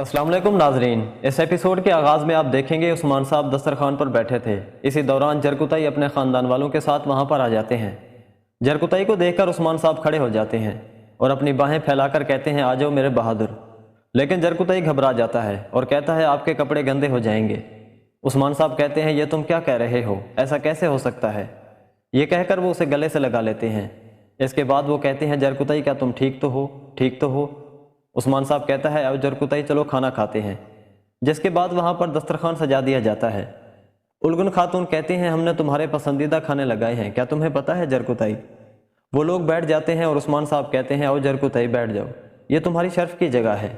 अस्सलाम वालेकुम नाजरीन। इस एपिसोड के आगाज़ में आप देखेंगे उस्मान साहब दस्तरखान पर बैठे थे। इसी दौरान जरकुतई अपने ख़ानदान वालों के साथ वहाँ पर आ जाते हैं। जरकुतई को देखकर उस्मान साहब खड़े हो जाते हैं और अपनी बाहें फैलाकर कहते हैं, आ जाओ मेरे बहादुर। लेकिन जरकुतई घबरा जाता है और कहता है, आपके कपड़े गंदे हो जाएंगे। उस्मान साहब कहते हैं, ये तुम क्या कह रहे हो, ऐसा कैसे हो सकता है। ये कहकर वो उसे गले से लगा लेते हैं। इसके बाद वो कहते हैं, जरकुतई क्या तुम ठीक तो हो, ठीक तो हो। उस्मान साहब कहता है, अब जरकुतई चलो खाना खाते हैं। जिसके बाद वहाँ पर दस्तरखान सजा दिया जाता है। उलगुन खातून कहती हैं, हमने तुम्हारे पसंदीदा खाने लगाए हैं, क्या तुम्हें पता है जरकुतई। वो लोग बैठ जाते हैं और उस्मान साहब कहते हैं, आओ जरकुतई बैठ जाओ, ये तुम्हारी शर्फ की जगह है।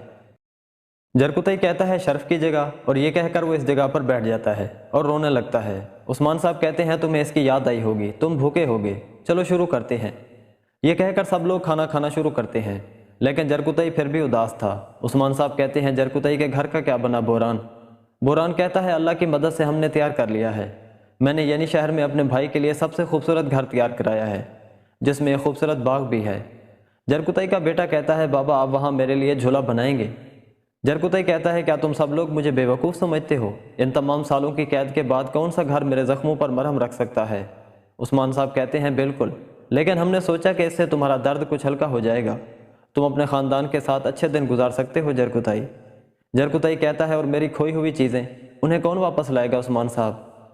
जरकुतई कहता है, शर्फ की जगह, और ये कहकर वो इस जगह पर बैठ जाता है और रोने लगता है। उस्मान साहब कहते हैं, तुम्हें इसकी याद आई होगी, तुम भूखे होगे, चलो शुरू करते हैं। ये कहकर सब लोग खाना खाना शुरू करते हैं, लेकिन जरकुतई फिर भी उदास था। उस्मान साहब कहते हैं, जरकुतई के घर का क्या बना बोरान। बोरान कहता है, अल्लाह की मदद से हमने तैयार कर लिया है। मैंने यानी शहर में अपने भाई के लिए सबसे खूबसूरत घर तैयार कराया है, जिसमें एक खूबसूरत बाग भी है। जरकुतई का बेटा कहता है, बाबा आप वहाँ मेरे लिए झूला बनाएंगे। जरकुतई कहता है, क्या तुम सब लोग मुझे बेवकूफ़ समझते हो। इन तमाम सालों की कैद के बाद कौन सा घर मेरे ज़ख्मों पर मरहम रख सकता है। उस्मान साहब कहते हैं, बिल्कुल, लेकिन हमने सोचा कि इससे तुम्हारा दर्द कुछ हल्का हो जाएगा, तुम अपने ख़ानदान के साथ अच्छे दिन गुजार सकते हो जरकुतई। जरकुतई कहता है, और मेरी खोई हुई चीज़ें, उन्हें कौन वापस लाएगा उस्मान साहब।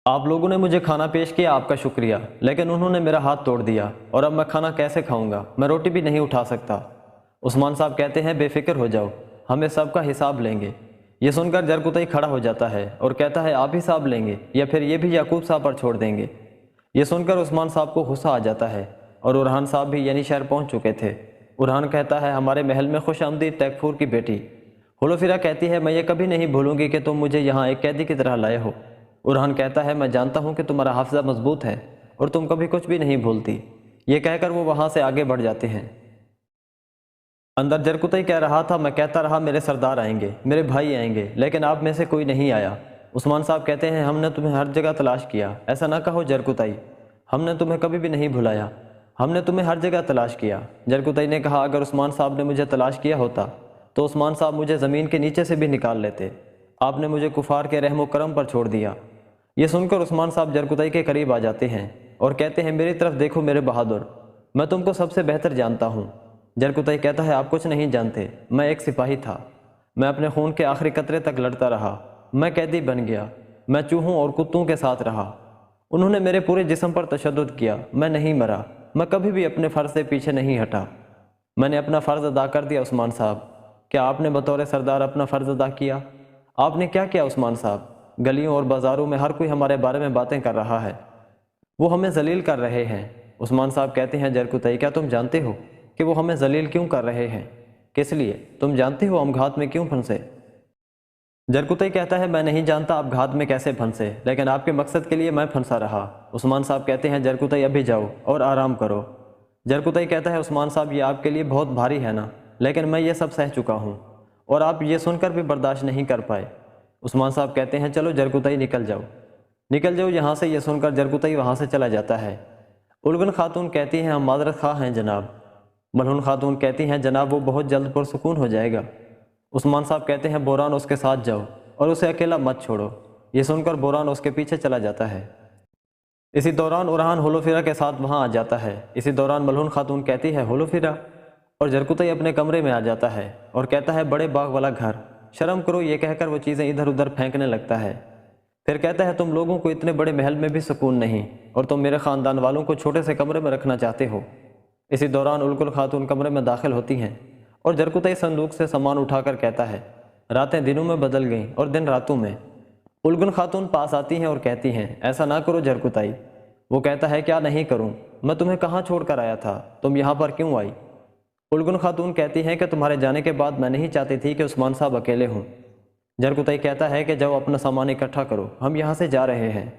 आप लोगों ने मुझे खाना पेश किया, आपका शुक्रिया, लेकिन उन्होंने मेरा हाथ तोड़ दिया और अब मैं खाना कैसे खाऊंगा, मैं रोटी भी नहीं उठा सकता। उस्मान साहब कहते हैं, बेफिक्र हो जाओ, हम इस सब का हिसाब लेंगे। ये सुनकर जरकुतई खड़ा हो जाता है और कहता है, आप हिसाब लेंगे या फिर ये भी याकूब साहब पर छोड़ देंगे। ये सुनकर उस्मान साहब को गुस्सा आ जाता है और उरहान साहब भी यानी शहर पहुंच चुके थे। उरहान कहता है, हमारे महल में खुश आमदीद टैकफूर की बेटी। हुलोफिरा कहती है, मैं ये कभी नहीं भूलूंगी कि तुम मुझे यहाँ एक कैदी की तरह लाए हो। उरहान कहता है, मैं जानता हूँ कि तुम्हारा हाफिज़ा मजबूत है और तुम कभी कुछ भी नहीं भूलती। ये कहकर वो वहाँ से आगे बढ़ जाते हैं। अंदर जरकुतई कह रहा था, मैं कहता रहा मेरे सरदार आएंगे, मेरे भाई आएंगे, लेकिन आप में से कोई नहीं आया। उस्मान साहब कहते हैं, हमने तुम्हें हर जगह तलाश किया। ऐसा ना कहो जरकुतई, हमने तुम्हें कभी भी नहीं भुलाया, हमने तुम्हें हर जगह तलाश किया। जरकुतई ने कहा, अगर उस्मान साहब ने मुझे तलाश किया होता तो उस्मान साहब मुझे ज़मीन के नीचे से भी निकाल लेते। आपने मुझे कुफार के रहमो करम पर छोड़ दिया। ये सुनकर उस्मान साहब जरकुतई के करीब आ जाते हैं और कहते हैं, मेरी तरफ देखो मेरे बहादुर, मैं तुमको सबसे बेहतर जानता हूँ। जरकुतई कहता है, आप कुछ नहीं जानते, मैं एक सिपाही था, मैं अपने खून के आखिरी कतरे तक लड़ता रहा, मैं कैदी बन गया, मैं चूहों और कुत्तों के साथ रहा, उन्होंने मेरे पूरे जिस्म पर तशद्दुद किया, मैं नहीं मरा, मैं कभी भी अपने फ़र्ज से पीछे नहीं हटा, मैंने अपना फ़र्ज़ अदा कर दिया। उस्मान साहब, क्या आपने बतौर सरदार अपना फ़र्ज़ अदा किया। आपने क्या किया उस्मान साहब। गलियों और बाज़ारों में हर कोई हमारे बारे में बातें कर रहा है, वो हमें जलील कर रहे हैं। उस्मान साहब कहते हैं, जरकुतई क्या तुम जानते हो कि वो हमें जलील क्यों कर रहे हैं, किस लिए, तुम जानते हो हम घात में क्यों फंसे। जरकुतई कहता है, मैं नहीं जानता आप घात में कैसे फंसे, लेकिन आपके मकसद के लिए मैं फंसा रहा। उस्मान साहब कहते हैं, जरकुतई अभी जाओ और आराम करो। जरकुतई कहता है, उस्मान साहब ये आपके लिए बहुत भारी है ना, लेकिन मैं ये सब सह चुका हूँ और आप ये सुनकर भी बर्दाश्त नहीं कर पाए। उस्मान साहब कहते हैं, चलो जरकुतई निकल जाओ, निकल जाओ यहाँ से। ये सुनकर जरकुतई वहाँ से चला जाता है। उलगन खातून कहती हैं, हम माजरत खा हैं जनाब। मलहून खातून कहती हैं, जनाब वो बहुत जल्द पुरसुकून हो जाएगा। उस्मान साहब कहते हैं, बोरान उसके साथ जाओ और उसे अकेला मत छोड़ो। ये सुनकर बोरान उसके पीछे चला जाता है। इसी दौरान उरहान हुलोफिरा के साथ वहाँ आ जाता है। इसी दौरान मलहून खातून कहती है, हुलोफिरा, और जरकुतई अपने कमरे में आ जाता है और कहता है, बड़े बाग वाला घर, शर्म करो। ये कहकर वो चीज़ें इधर उधर फेंकने लगता है। फिर कहता है, तुम लोगों को इतने बड़े महल में भी सुकून नहीं और तुम मेरे ख़ानदान वालों को छोटे से कमरे में रखना चाहते हो। इसी दौरान उलगुल खातून कमरे में दाखिल होती हैं और जरकुतई संदूक से सामान उठाकर कहता है, रातें दिनों में बदल गईं और दिन रातों में। उलगुल खातून पास आती हैं और कहती हैं, ऐसा ना करो जरकुतई। वो कहता है, क्या नहीं करूं, मैं तुम्हें कहाँ छोड़ कर आया था, तुम यहाँ पर क्यों आई। उलगुल खातून कहती हैं कि तुम्हारे जाने के बाद मैं नहीं चाहती थी कि उस्मान साहब अकेले हों। जरकुतई कहता है कि जाओ अपना सामान इकट्ठा करो, हम यहाँ से जा रहे हैं।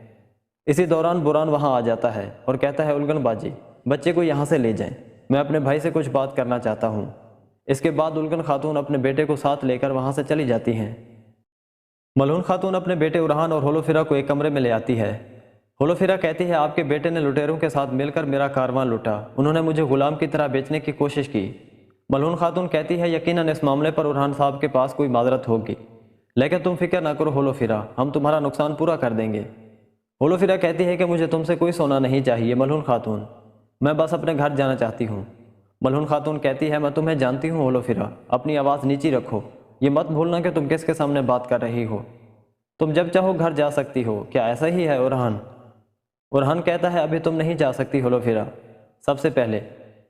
इसी दौरान बुरान वहाँ आ जाता है और कहता है, उलगन बाजी, बच्चे को यहाँ से ले जाएं, मैं अपने भाई से कुछ बात करना चाहता हूँ। इसके बाद उलगन खातून अपने बेटे को साथ लेकर वहाँ से चली जाती हैं। मलहून खातून अपने बेटे उरहान और होलोफिरा को एक कमरे में ले आती है। होलोफिरा कहती है, आपके बेटे ने लुटेरों के साथ मिलकर मेरा कारवां लूटा, उन्होंने मुझे गुलाम की तरह बेचने की कोशिश की। मलहून खातून कहती है यकीनन इस मामले पर उरहान साहब के पास कोई माजरत होगी, लेकिन तुम फिक्र ना करो होलोफिरा, हम तुम्हारा नुकसान पूरा कर देंगे। होलोफिरा कहती है कि मुझे तुमसे कोई सोना नहीं चाहिए मलहून खातून, मैं बस अपने घर जाना चाहती हूँ। मलहून खातून कहती है मैं तुम्हें जानती हूँ होलोफिरा, अपनी आवाज़ नीची रखो, ये मत भूलना कि तुम किसके सामने बात कर रही हो। तुम जब चाहो घर जा सकती हो, क्या ऐसा ही है उरहान? उरहान कहता है अभी तुम नहीं जा सकती होलोफिरा, सबसे पहले।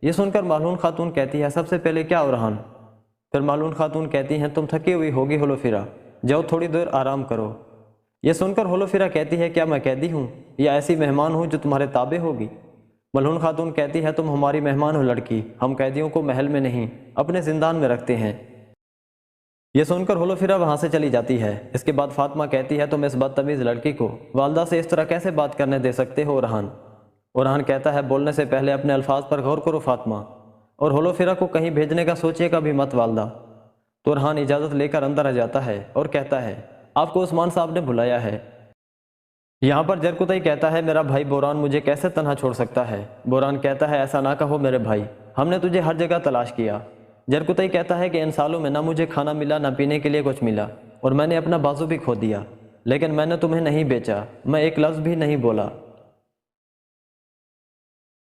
ये सुनकर मलहून खातून कहती है सबसे पहले क्या उरहान? फिर मलहून खातून कहती हैं तुम थकी हुई होगी होलोफिरा, जाओ थोड़ी देर आराम करो। ये सुनकर होलोफिरा कहती है क्या मैं कैदी हूँ या ऐसी मेहमान हूँ जो तुम्हारे ताबे होगी? मलहून खातून कहती है तुम हमारी मेहमान हो लड़की, हम कैदियों को महल में नहीं अपने जिंदान में रखते हैं। ये सुनकर होलोफिरा वहाँ से चली जाती है। इसके बाद फातिमा कहती है तुम इस बदतमीज़ लड़की को वालदा से इस तरह कैसे बात करने दे सकते हो उरहान? उरहान कहता है बोलने से पहले अपने अल्फाज पर गौर करो फातिमा, और होलोफिरा को कहीं भेजने का सोचिएगा भी मत वालदा। तो उरहान इजाज़त लेकर अंदर आ जाता है और कहता है आपको उस्मान साहब ने बुलाया है। यहाँ पर जरकुतई कहता है मेरा भाई बोरान मुझे कैसे तन्हा छोड़ सकता है? बोरान कहता है ऐसा ना कहो मेरे भाई, हमने तुझे हर जगह तलाश किया। जरकुतई कहता है कि इन सालों में ना मुझे खाना मिला ना पीने के लिए कुछ मिला, और मैंने अपना बाजू भी खो दिया, लेकिन मैंने तुम्हें नहीं बेचा, मैं एक लफ्ज़ भी नहीं बोला।